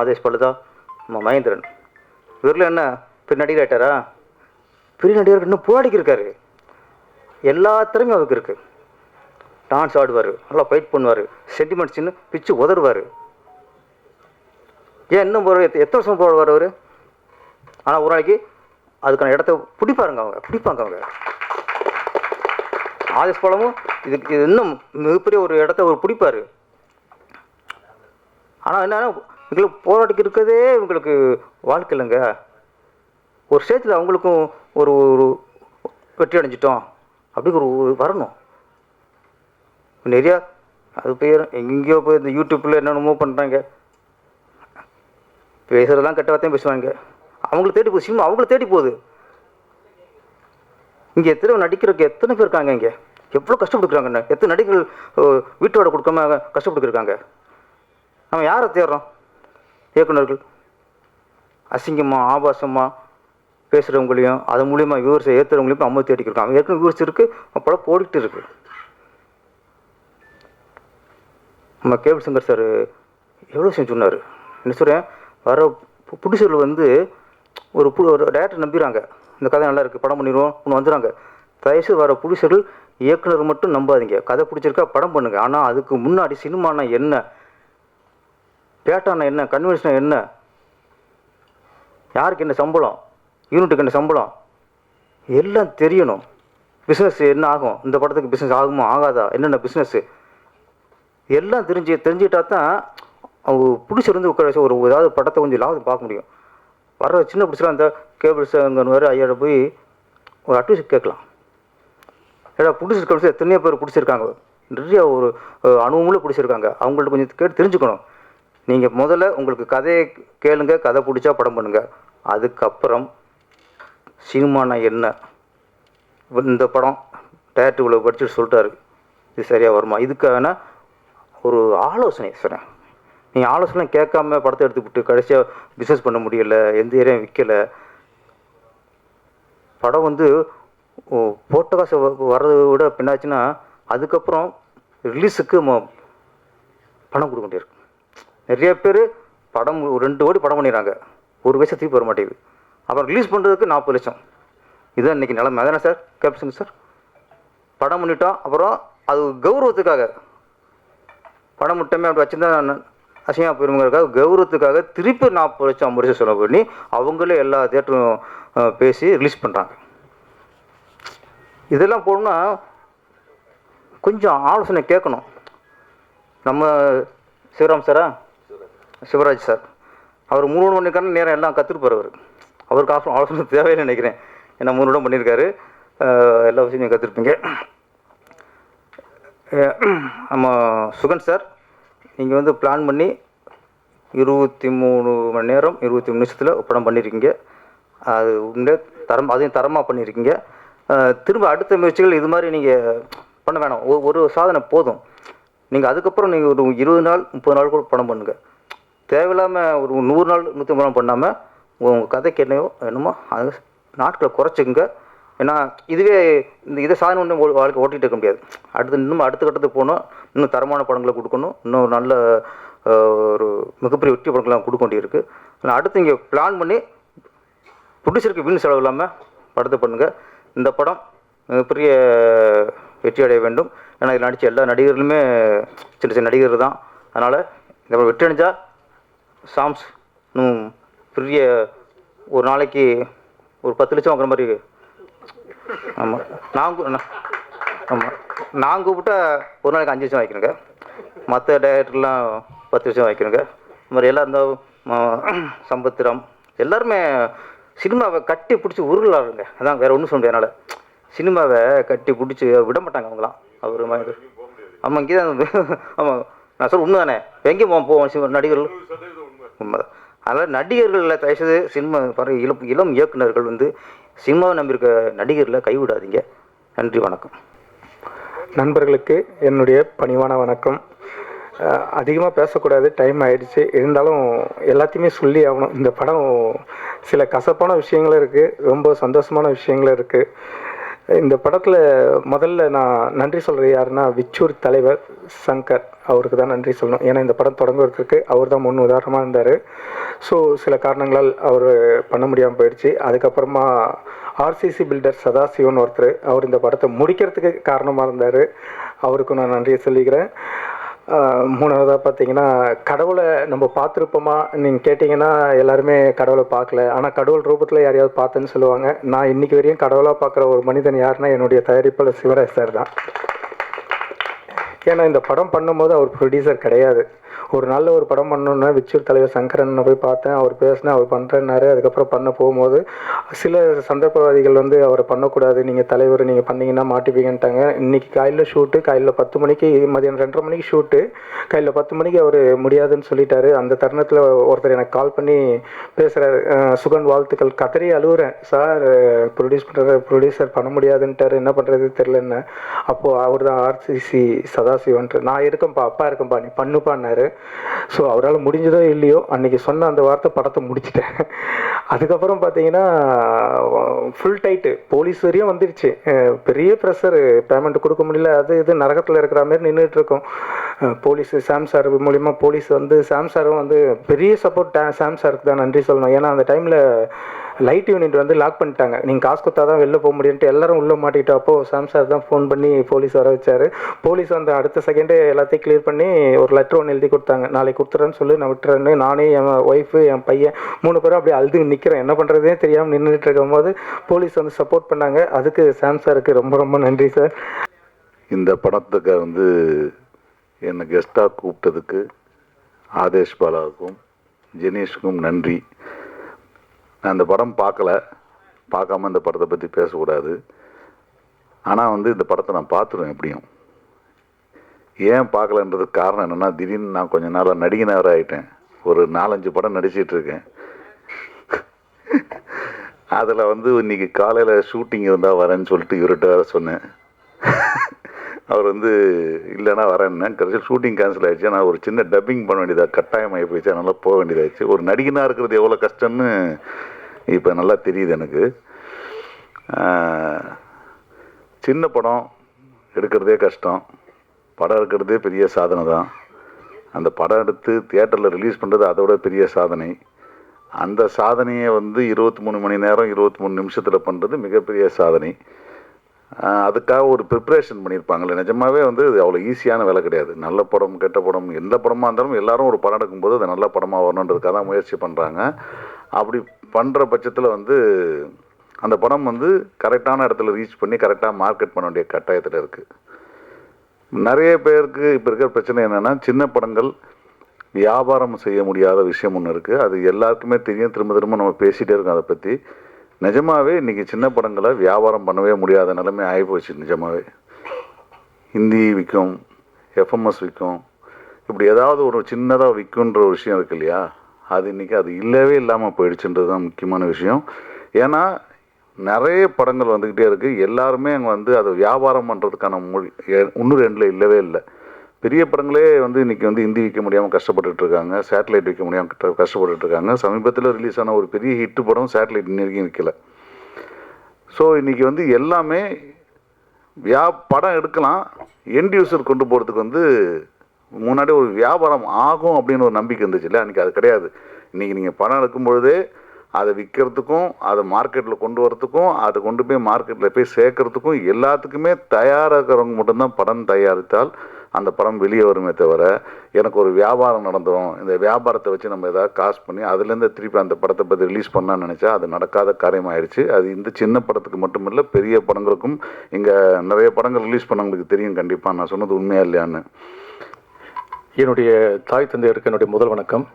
ஆதேஷ் பழுதா, நம்ம மகேந்திரன். இவரில் என்ன பெரிய நடிகர் ஆகிட்டாரா? பெரிய நடிகருக்கு இன்னும் போராடிக்கு இருக்காரு. எல்லா திறமையும் அவருக்கு இருக்குது. டான்ஸ் ஆடுவார், நல்லா ஃபைட் பண்ணுவார், சென்டிமெண்ட்ஸ் சின்ன பிச்சு உதறுவார். ஏன் இன்னும் எத்தனை வருஷம் போடுவார் அவர்? ஆனால் ஒரு நாளைக்கு அதுக்கான இடத்த பிடிப்பாங்க அவங்க. ஆதேஷ் பழமும் இது இன்னும் மிகப்பெரிய ஒரு இடத்த அவர் பிடிப்பார். ஆனால் என்னன்னா இவங்களுக்கு போராட்டிக்கு இருக்கிறதே இவங்களுக்கு வாழ்க்கை இல்லைங்க. ஒரு ஸ்டேஜில் அவங்களுக்கும் ஒரு வெற்றி அடைஞ்சிட்டோம் அப்படிங்கிற ஒரு வரணும். நிறையா அது பேர் எங்கெங்கேயோ போய் இந்த யூடியூப்பில் என்னென்னமோ பண்ணுறாங்க, பேசுகிறதெல்லாம் கெட்ட வார்த்தையும் பேசுவாங்க. அவங்கள தேடி போகுது சினிமா, அவங்கள தேடி போகுது. இங்கே எத்தனை நடிக்கிறதுக்கு எத்தனை பேர் இருக்காங்க, இங்கே எவ்வளோ கஷ்டப்பட்டுருக்காங்கண்ணே. எத்தனை நடிகர்கள் வீட்டோட கொடுக்காம கஷ்டப்பட்டுருக்காங்க. நம்ம யாரை தேடுறோம்? இயக்குநர்கள் அசிங்கமாக ஆபாசமாக பேசுகிறவங்களையும் அது மூலியமாக வியூவர்ஸை ஏற்றுறவங்களையும் அம்மா தேடிக்கிருக்காங்க. அவங்க ஏற்கனவே வியூவர்ஸ் இருக்குது, அப்போலாம் போடிட்டு இருக்கு. நம்ம கேபிள் சங்கர் சார் எவ்வளோ விஷயம் சொன்னார். என்ன சொல்கிறேன், வர ப்ரொடியூசர்கள் ஒரு டேரக்டர் நம்பிடுறாங்க. இந்த கதை நல்லா இருக்குது, படம் பண்ணிடுவோம், ஒன்று வந்துடுறாங்க. தயவுசெய்து வர ப்ரொடியூசர்கள் இயக்குனர் மட்டும் நம்பாதீங்க. கதை பிடிச்சிருக்கா படம் பண்ணுங்கள். ஆனால் அதுக்கு முன்னாடி சினிமானா என்ன, பேட்டானா என்ன, கன்வென்ஷனா என்ன, யாருக்கு என்ன சம்பளம், யூனிட்டுக்கு என்ன சம்பளம், எல்லாம் தெரியணும். பிஸ்னஸ் என்ன ஆகும், இந்த படத்துக்கு பிஸ்னஸ் ஆகுமா ஆகாதா, என்னென்ன பிஸ்னஸ்ஸு எல்லாம் தெரிஞ்சுக்கிட்டா தான் அவங்க ப்ரொடியூசர் உட்கார வச்சு ஏதாவது படத்தை கொஞ்சம் லாபத்தை பார்க்க முடியும். வர சின்ன பிடிச்சலாம் அந்த கேபிள்ஸ் அங்கே வேறு ஐயாட போய் ஒரு அட்வைஸ் கேட்கலாம். ஏடா ப்ரொடியூசர் கேபிள்ஸ் எத்தனையோ பேர் பிடிச்சிருக்காங்க, நிறைய ஒரு அனுபவங்களும் பிடிச்சிருக்காங்க. அவங்கள்ட்ட கொஞ்சம் கேட்டு தெரிஞ்சுக்கணும். நீங்கள் முதல்ல உங்களுக்கு கதையை கேளுங்க, கதை பிடிச்சா படம் பண்ணுங்கள். அதுக்கப்புறம் சினிமானா என்ன, இந்த படம் டேரக்டர் இவ்வளோ பட்ஜெட் சொல்லிட்டாரு, இது சரியாக வருமா, இதுக்கான ஒரு ஆலோசனை சொல்கிறேன். நீங்கள் ஆலோசனை கேட்காம படத்தை எடுத்துக்கிட்டு கடைசியாக பிஸ்னஸ் பண்ண முடியலை, எந்த ஏரியா விற்கலை. படம் போட்ட காசு வர்றதை விட பின்னாச்சுன்னா அதுக்கப்புறம் ரிலீஸுக்கு பணம் கொடுக்க முடியாது. நிறைய பேர் படம் 2 கோடி படம் பண்ணிடுறாங்க, 1 பைசா திருப்பி வர மாட்டேங்குது. அப்புறம் ரிலீஸ் பண்ணுறதுக்கு 40 லட்சம். இதுதான் இன்றைக்கி நிலைமை. அதானே சார் கேப்ஷன் சார்? படம் பண்ணிட்டோம், அப்புறம் அது கௌரவத்துக்காக படம் முட்டமே அப்படி வச்சுருந்தா அசிங்கமாக போயிருங்கிறதுக்காக கௌரவத்துக்காக திருப்பி 40 லட்சம் 50 லட்சம் செலவு பண்ணி அவங்களே எல்லா தேட்டரும் பேசி ரிலீஸ் பண்ணுறாங்க. இதெல்லாம் போகணுன்னா கொஞ்சம் ஆலோசனை கேட்கணும். நம்ம சிவராஜ் சார் அவர் 3 வருடம் பண்ணியிருக்காருன்னு நேரம் எல்லாம் கற்றுருப்பார். அவருக்கு ஆலோசனை தேவையில்லை நினைக்கிறேன். ஏன்னா 3 வருடம் பண்ணியிருக்காரு, எல்லா விஷயம் நீங்கள் கற்றுருப்பீங்க. நம்ம சுகன் சார், நீங்கள் பிளான் பண்ணி 23 மணி நேரம் 23 நிமிஷத்தில் படம் பண்ணியிருக்கீங்க. அது உண்மையே அதையும் தரமாக பண்ணியிருக்கீங்க. திரும்ப அடுத்த முயற்சிகள் இது மாதிரி நீங்கள் பண்ண வேணாம். ஒரு சாதனை போதும். நீங்கள் அதுக்கப்புறம் நீங்கள் ஒரு 20 நாள் 30 நாள் கூட படம் பண்ணுங்கள். தேவையில்லாமல் ஒரு 100 நாள் 150 நாள் பண்ணாமல் உங்கள் கதைக்கு என்னமோ அது நாட்களை குறைச்சிக்குங்க. ஏன்னா இதுவே இதை சாதனை ஒன்று வாழ்க்கை ஓட்டிகிட்டு இருக்க முடியாது. அடுத்த கட்டத்துக்கு போகணும், இன்னும் தரமான படங்களை கொடுக்கணும், இன்னும் நல்ல ஒரு மிகப்பெரிய வெற்றி படங்கள்லாம் கொடுக்க வேண்டியிருக்கு. ஆனால் அடுத்து இங்கே பிளான் பண்ணி ப்ரொடியூசருக்கு வீண் செலவு இல்லாமல் படத்தை பண்ணுங்கள். இந்த படம் மிகப்பெரிய வெற்றி அடைய வேண்டும். ஏன்னா இதில் நடித்த எல்லா நடிகர்களுமே சின்ன நடிகர் தான். அதனால் இந்த படம் வெற்றி அடைஞ்சால் சாம்ஸ் இன்னும் பெரிய ஒரு நாளைக்கு ஒரு 10 லட்சம் வாங்குற மாதிரி. ஆமாம், நான் கூப்பிட்டா ஒரு நாளைக்கு 5 லட்சம் வாங்கிக்கிறேங்க. மற்ற டைரக்டர்லாம் 10 லட்சம் வாங்கிக்கிறேங்க. இந்த மாதிரி எல்லாம் இந்த சம்பத்ராம் எல்லாருமே சினிமாவை கட்டி பிடிச்சி உருளாருங்க. அதான் வேறு ஒன்றும் சொல்ல முடியாது. அதனால் சினிமாவை கட்டி பிடிச்சி விட மாட்டாங்க அவங்களாம். அவர் ஆமாம், இங்கே தான். ஆமாம், நான் சொல்ல உண்மை தானே. எங்கேயும் போவோம் நடிகர்கள் உண்மைதான். அதனால் நடிகர்களில் தயவுசெய்து சினிமா இளம் இயக்குநர்கள் சினிமாவை நம்பியிருக்க நடிகர்களை கைவிடாதீங்க. நன்றி, வணக்கம். நண்பர்களுக்கு என்னுடைய பணிவான வணக்கம். அதிகமாக பேசக்கூடாது, டைம் ஆகிடுச்சு. இருந்தாலும் எல்லாத்தையுமே சொல்லி ஆகணும். இந்த படம் சில கசப்பான விஷயங்களும் இருக்குது, ரொம்ப சந்தோஷமான விஷயங்களும் இருக்குது. இந்த படத்தில் முதல்ல நான் நன்றி சொல்கிறது யாருன்னா விச்சூர் தலைவர் சங்கர், அவருக்கு தான் நன்றி சொல்லணும். ஏன்னா இந்த படம் தொடங்குறதுக்கு அவர் தான் முன் உதாரணமாக இருந்தார். ஸோ சில காரணங்களால் அவர் பண்ண முடியாமல் போயிடுச்சு. அதுக்கப்புறமா ஆர்சிசி பில்டர் சதாசிவன் ஒருத்தர், அவர் இந்த படத்தை முடிக்கிறதுக்கு காரணமாக இருந்தார். அவருக்கும் நான் நன்றியை சொல்லிக்கிறேன். மூணாவதாக பார்த்தீங்கன்னா, கடவுளை நம்ம பார்த்துருப்போமா நீங்கள் கேட்டிங்கன்னா எல்லாருமே கடவுளை பார்க்கல. ஆனால் கடவுள் ரூபத்தில் யாரையாவது பார்த்தேன்னு சொல்லுவாங்க. நான் இன்றைக்கி வரையும் கடவுளாக பார்க்குற ஒரு மனிதன் யாருன்னா என்னுடைய தயாரிப்பாளர் சிவராஜ் சார் தான். ஏன்னா இந்த படம் பண்ணும்போது அவர் ப்ரொடியூசர் கிடையாது. ஒரு நாளில் ஒரு படம் பண்ணணுன்னா விச்சூர் தலைவர் சங்கரனை போய் பார்த்தேன். அவர் பேசினேன், அவர் பண்ணுறேன்னாரு. அதுக்கப்புறம் பண்ண போகும்போது சில சந்தர்ப்பவாதிகள் வந்து அவரை பண்ணக்கூடாது, நீங்கள் தலைவர் நீங்கள் பண்ணிங்கன்னா மாட்டிப்பீங்கன்ட்டாங்க. இன்றைக்கி காலையில் ஷூட்டு, காலையில் 10 மணிக்கு, மதியம் 2:30 மணிக்கு ஷூட்டு, காலையில் 10 மணிக்கு அவர் முடியாதுன்னு சொல்லிட்டாரு. அந்த தருணத்தில் ஒருத்தர் எனக்கு கால் பண்ணி பேசுகிறாரு, சுகன் வாழ்த்துக்கள், கதறி அழுகுறேன், சார் ப்ரொடியூசர் பண்ண முடியாதுன்ட்டார், என்ன பண்ணுறது தெரிலன்னு. அப்போது அவர் தான் ஆர்சிசி சதாசிவன்ட்டு, நான் இருக்கேன்ப்பா, அப்பா இருக்கேன்ப்பா, நீ பண்ணுப்பான்னாரு. ஸோ அவரால் முடிஞ்சதோ இல்லையோ அன்றைக்கி சொன்ன அந்த வார்த்தை படத்தை முடிச்சிட்டேன். அதுக்கப்புறம் பார்த்தீங்கன்னா ஃபுல் டைட்டு போலீஸ் வரையும் வந்துடுச்சு. பெரிய ப்ரெஷர், பேமெண்ட் கொடுக்க முடியல, அது இது நரகத்தில் இருக்கிற மாதிரி நின்றுட்டு இருக்கோம். போலீஸு சாம் சார் மூலிமா போலீஸ் வந்து சாம் சாரும் வந்து பெரிய சப்போர்ட். சாம் சாருக்கு தான் நன்றி சொல்லணும். ஏன்னா அந்த டைமில் லைட் யூனிட் வந்து லாக் பண்ணிட்டாங்க, நீங்கள் காசு கொடுத்தா தான் வெளில போக முடியும்ட்டு எல்லாரும் உள்ளே மாட்டிக்கிட்டோம். அப்போது சாம் சார் தான் ஃபோன் பண்ணி போலீஸ் வர வச்சார். போலீஸ் வந்து அடுத்த செகண்டே எல்லாத்தையும் கிளியர் பண்ணி ஒரு லெட்டர் ஒன்று எழுதி கொடுத்தாங்க, நாளைக்கு கொடுத்துறேன்னு சொல்லி நான் விட்டுறேன்னு. நானே, என் ஒய்ஃபு, என் பையன் 3 பேரும் அப்படியே அழுது நிற்கிறேன். என்ன பண்ணுறதே தெரியாமல் நின்றுட்டு இருக்கும் போது போலீஸ் வந்து சப்போர்ட் பண்ணாங்க. அதுக்கு சாம் சாருக்கு ரொம்ப ரொம்ப நன்றி சார். இந்த படத்துக்கு வந்து என்னை கெஸ்ட்டாக கூப்பிட்டதுக்கு ஆதேஷ் பாலாவுக்கும் ஜெனீஷுக்கும் நன்றி. நான் இந்த படம் பார்க்காம இந்த படத்தை பற்றி பேசக்கூடாது. ஆனால் வந்து இந்த படத்தை நான் பார்த்துருவேன் எப்படியும். ஏன் பார்க்கலன்றதுக்கு காரணம் என்னென்னா, திடீர்னு நான் கொஞ்ச நாளாக நடிகனாக ஆகிட்டேன். ஒரு 4-5 படம் நடிச்சிட்ருக்கேன். அதில் வந்து இன்றைக்கி காலையில் ஷூட்டிங் இருந்தால் வரேன்னு சொல்லிட்டு இவர்கிட்ட வேறு சொன்னேன். அவர் வந்து இல்லைனா வரேன்னு. கடைசியில் ஷூட்டிங் கேன்சல் ஆகிடுச்சு. நான் ஒரு சின்ன டப்பிங் பண்ண வேண்டியதாக கட்டாயமாகி போயிடுச்சு. அதனால் போக வேண்டியதாகிடுச்சு. ஒரு நடிகனாக இருக்கிறது எவ்வளோ கஷ்டம்னு இப்போ நல்லா தெரியுது எனக்கு. சின்ன படம் எடுக்கிறதே கஷ்டம், படம் எடுக்கிறதே பெரிய சாதனை தான். அந்த படம் எடுத்து தியேட்டரில் ரிலீஸ் பண்ணுறது அதோட பெரிய சாதனை. அந்த சாதனையை வந்து 23 மணி நேரம் 23 நிமிஷத்தில் பண்ணுறது மிகப்பெரிய சாதனை. அதுக்காக ஒரு ப்ரிப்ரேஷன் பண்ணியிருப்பாங்கள்ல. நிஜமாகவே வந்து அது அவ்வளோ ஈஸியான வேலை கிடையாது. நல்ல படம் கெட்ட படம் எந்த படமாக இருந்தாலும் எல்லாரும் ஒரு படம் எடுக்கும்போது அது நல்ல படமாக வரணுன்றதுக்காக தான் முயற்சி பண்ணுறாங்க. அப்படி பண்ணுற பட்சத்தில் வந்து அந்த படம் வந்து கரெக்டான இடத்துல ரீச் பண்ணி கரெக்டாக மார்க்கெட் பண்ண வேண்டிய கட்டாயத்தில் இருக்குது. நிறைய பேருக்கு இப்போ இருக்கிற பிரச்சனை என்னென்னா, சின்ன படங்கள் வியாபாரம் செய்ய முடியாத விஷயம் ஒன்று இருக்குது. அது எல்லாருக்குமே தெரியும். திரும்ப திரும்ப நம்ம பேசிகிட்டே இருக்கோம் அதை பற்றி. நிஜமாகவே இன்றைக்கி சின்ன படங்களை வியாபாரம் பண்ணவே முடியாத நிலைமை ஆகிப்போச்சு. நிஜமாகவே ஹிந்தி விற்கும், எஃப்எம்எஸ் விற்கும், இப்படி ஏதாவது ஒரு சின்னதாக விற்குன்ற ஒரு விஷயம் இருக்குது இல்லையா, அது இன்றைக்கி அது இல்லவே இல்லாமல் போயிடுச்சுன்றது தான் முக்கியமான விஷயம். ஏன்னா நிறைய படங்கள் வந்துக்கிட்டே இருக்குது. எல்லாருமே அங்கே வந்து அதை வியாபாரம் பண்ணுறதுக்கான மொழி 1-2 இல்லவே இல்லை. பெரிய படங்களே வந்து இன்றைக்கி வந்து ஹிந்தி விற்க முடியாமல் கஷ்டப்பட்டுட்ருக்காங்க, சேட்டலைட் விற்க முடியாமல் கஷ்டப்பட்டுட்ருக்காங்க. சமீபத்தில் ரிலீஸ் ஆன ஒரு பெரிய ஹிட்டு படம் சேட்டலைட் இன்ன வரைக்கும் விற்கலை. ஸோ இன்றைக்கி வந்து எல்லாமே படம் எடுக்கலாம், எண்ட் யூசர் கொண்டு போகிறதுக்கு வந்து முன்னாடி ஒரு வியாபாரம் ஆகும் அப்படின்னு ஒரு நம்பிக்கை இருந்துச்சு இல்லை, அன்றைக்கி அது கிடையாது. இன்றைக்கி நீங்கள் படம் எடுக்கும் பொழுதே அதை விற்கிறதுக்கும், அதை மார்க்கெட்டில் கொண்டு வரத்துக்கும், அதை கொண்டு போய் மார்க்கெட்டில் போய் சேர்க்கறதுக்கும் எல்லாத்துக்குமே தயாராகிறவங்க மட்டும்தான் படம் தயாரித்தால் அந்த படம் வெளியே வருமே தவிர, எனக்கு ஒரு வியாபாரம் நடந்துடும், இந்த வியாபாரத்தை வச்சு நம்ம ஏதாவது காசு பண்ணி அதுலேருந்து திருப்பி அந்த படத்தை பற்றி ரிலீஸ் பண்ணான்னு நினச்சா அது நடக்காத காரியமாகிடுச்சு. அது இந்த சின்ன படத்துக்கு மட்டும் இல்லை, பெரிய படங்களுக்கும் இங்கே நிறைய படங்கள் ரிலீஸ் பண்ணவங்களுக்கு தெரியும் கண்டிப்பாக நான் சொன்னது உண்மையா இல்லையான்னு. என்னுடைய தாய் தந்தையருக்கு என்னுடைய முதல் வணக்கம்.